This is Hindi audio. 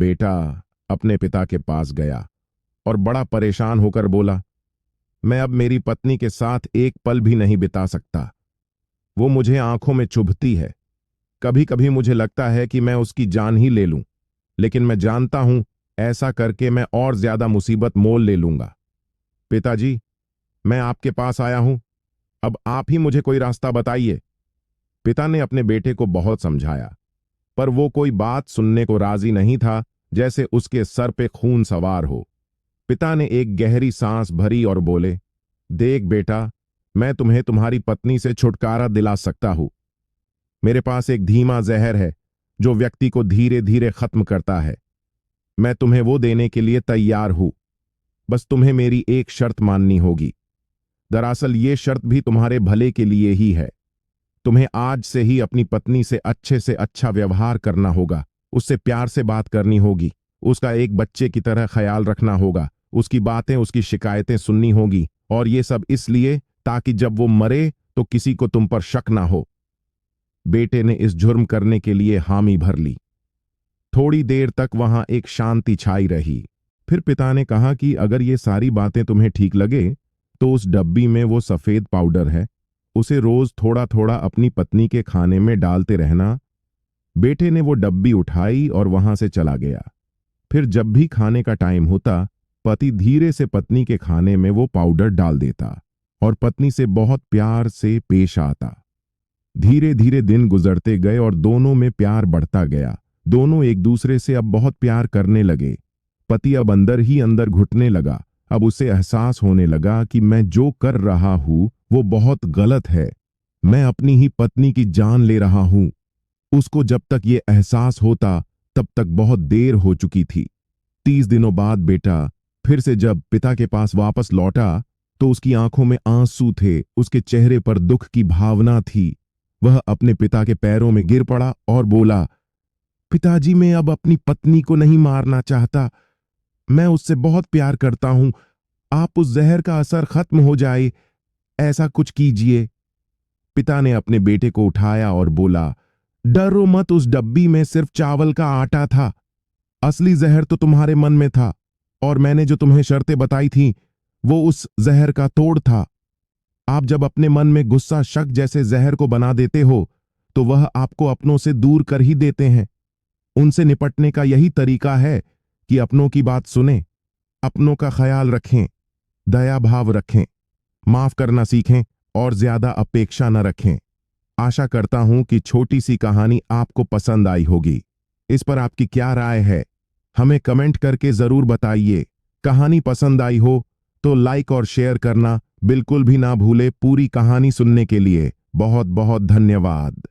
बेटा अपने पिता के पास गया और बड़ा परेशान होकर बोला, मैं अब मेरी पत्नी के साथ एक पल भी नहीं बिता सकता। वो मुझे आंखों में चुभती है। कभी कभी मुझे लगता है कि मैं उसकी जान ही ले लूं, लेकिन मैं जानता हूं ऐसा करके मैं और ज्यादा मुसीबत मोल ले लूंगा। पिताजी, मैं आपके पास आया हूं, अब आप ही मुझे कोई रास्ता बताइए। पिता ने अपने बेटे को बहुत समझाया, पर वो कोई बात सुनने को राजी नहीं था, जैसे उसके सर पे खून सवार हो। पिता ने एक गहरी सांस भरी और बोले, देख बेटा, मैं तुम्हें तुम्हारी पत्नी से छुटकारा दिला सकता हूं। मेरे पास एक धीमा जहर है जो व्यक्ति को धीरे धीरे खत्म करता है। मैं तुम्हें वो देने के लिए तैयार हूं। बस तुम्हें मेरी एक शर्त माननी होगी। दरअसल ये शर्त भी तुम्हारे भले के लिए ही है। तुम्हें आज से ही अपनी पत्नी से अच्छा व्यवहार करना होगा, उससे प्यार से बात करनी होगी, उसका एक बच्चे की तरह ख्याल रखना होगा, उसकी बातें, उसकी शिकायतें सुननी होगी, और ये सब इसलिए ताकि जब वो मरे तो किसी को तुम पर शक ना हो। बेटे ने इस जुर्म करने के लिए हामी भर ली। थोड़ी देर तक वहां एक शांति छाई रही। फिर पिता ने कहा कि अगर ये सारी बातें तुम्हें ठीक लगे तो उस डब्बी में वो सफेद पाउडर है, उसे रोज थोड़ा थोड़ा अपनी पत्नी के खाने में डालते रहना। बेटे ने वो डब्बी उठाई और वहां से चला गया। फिर जब भी खाने का टाइम होता, पति धीरे से पत्नी के खाने में वो पाउडर डाल देता और पत्नी से बहुत प्यार से पेश आता। धीरे धीरे दिन गुजरते गए और दोनों में प्यार बढ़ता गया। दोनों एक दूसरे से अब बहुत प्यार करने लगे। पति अब अंदर ही अंदर घुटने लगा। अब उसे एहसास होने लगा कि मैं जो कर रहा हूं वो बहुत गलत है। मैं अपनी ही पत्नी की जान ले रहा हूं। उसको जब तक ये एहसास होता तब तक बहुत देर हो चुकी थी। 30 दिनों बाद बेटा फिर से जब पिता के पास वापस लौटा तो उसकी आंखों में आंसू थे, उसके चेहरे पर दुख की भावना थी। वह अपने पिता के पैरों में गिर पड़ा और बोला, पिताजी, मैं अब अपनी पत्नी को नहीं मारना चाहता। मैं उससे बहुत प्यार करता हूं। आप उस जहर का असर खत्म हो जाए, ऐसा कुछ कीजिए। पिता ने अपने बेटे को उठाया और बोला, डरो मत, उस डब्बी में सिर्फ चावल का आटा था। असली जहर तो तुम्हारे मन में था, और मैंने जो तुम्हें शर्तें बताई थी वो उस जहर का तोड़ था। आप जब अपने मन में गुस्सा, शक जैसे जहर को बना देते हो तो वह आपको अपनों से दूर कर ही देते हैं। उनसे निपटने का यही तरीका है कि अपनों की बात सुनें, अपनों का ख्याल रखें, दया भाव रखें, माफ करना सीखें और ज्यादा अपेक्षा न रखें। आशा करता हूं कि छोटी सी कहानी आपको पसंद आई होगी। इस पर आपकी क्या राय है, हमें कमेंट करके जरूर बताइए। कहानी पसंद आई हो तो लाइक और शेयर करना बिल्कुल भी ना भूले। पूरी कहानी सुनने के लिए बहुत बहुत धन्यवाद।